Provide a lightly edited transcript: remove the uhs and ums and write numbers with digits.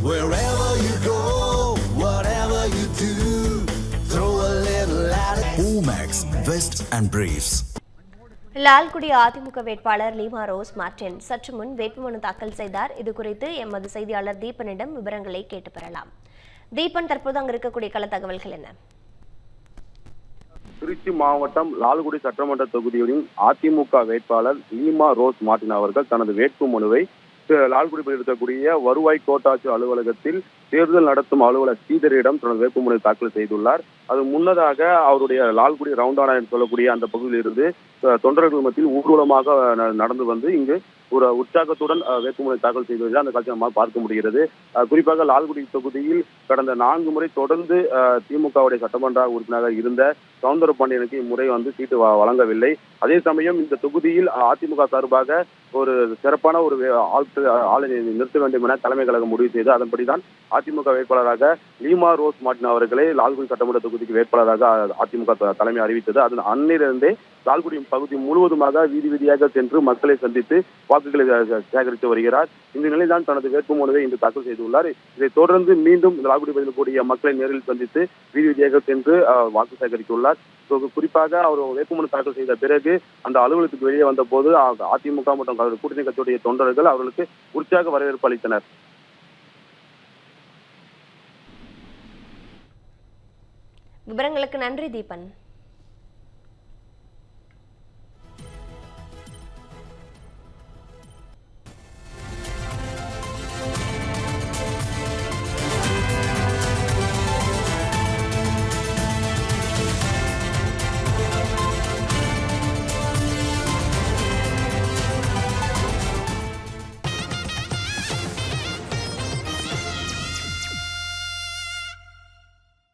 Wherever you go, whatever you do, throw a little at it. Omax, Vest and Briefs. Lalgudi AIADMK வேட்பாளர் Lima rose Martin சற்று முன் வேட்புமனு தாக்கல் செய்தார். இதுகுறித்து எமது செய்தியாளர் தீபனிடம் விவரங்களை கேட்டு பெறலாம். தீபன், தற்போது அங்கு இருக்கக்கூடிய கள தகவல்கள் என்ன? திருச்சி மாவட்டம் லால்குடி சட்டமன்ற தொகுதியின் அதிமுக வேட்பாளர் லீமா ரோஸ் மார்டின் அவர்கள் தனது வேட்புமனுவை லால்குடியில் இருக்கக்கூடிய வருவாய் கோட்டாட்சியர் அலுவலகத்தில் தேர்தல் நடத்தும் அலுவலர் ஸ்ரீதரிடம் தனது வேட்புமனு தாக்கல் செய்துள்ளார். அது முன்னதாக அவருடைய லால்குடி ரவுண்டானா என்று சொல்லக்கூடிய அந்த பகுதியில் இருந்து தொண்டர்கள் மத்தியில் ஊர்வலமாக நடந்து வந்து இங்கு ஒரு உற்சாகத்துடன் வேட்புமனு தாக்கல் செய்து அந்த காட்சி நம்மால் பார்க்க முடிகிறது. குறிப்பாக லால்குடி தொகுதியில் கடந்த 4 முறை தொடர்ந்து திமுகவுடைய சட்டமன்ற உறுப்பினராக இருந்த சவுந்தரபாண்டியனுக்கு இம்முறை சீட்டு வழங்கவில்லை. அதே சமயம் இந்த தொகுதியில் அதிமுக சார்பாக ஒரு சிறப்பான ஒரு ஆளை நிறுத்த வேண்டும் என தலைமை கழகம் முடிவு செய்து அதன்படிதான் அதிமுக வேட்பாளராக லீமா ரோஸ் மார்டின் அவர்களை லால்குடி சட்டமன்ற தொகுதிக்கு வேட்பாளராக அதிமுக தலைமை அறிவித்தது. அதன் அன்னிலிருந்தே லால்குடி பகுதி முழுவதுமாக வீதி வீதியாக சென்று மக்களை சந்தித்து வாக்குகளை சேகரித்து வருகிறார். இந்த நிலையில்தான் தனது வேட்புமனுவை இன்று தாக்கல் செய்துள்ளார். இதைத் தொடர்ந்து மீண்டும் லால்குடி பகுதியில் கூடிய மக்களை நேரில் சந்தித்து வீதி வீதியாக சென்று வாக்கு சேகரித்துள்ளார். குறிப்பாக அவர் வேட்புமனு தாக்கல் செய்த பிறகு அந்த அலுவலகத்துக்கு வெளியே வந்த போது அதிமுக மற்றும் கூட்டணி கட்சியுடைய தொண்டர்கள் அவர்களுக்கு உற்சாக வரவேற்பு அளித்தனர். விவரங்களுக்கு நன்றி தீபன்.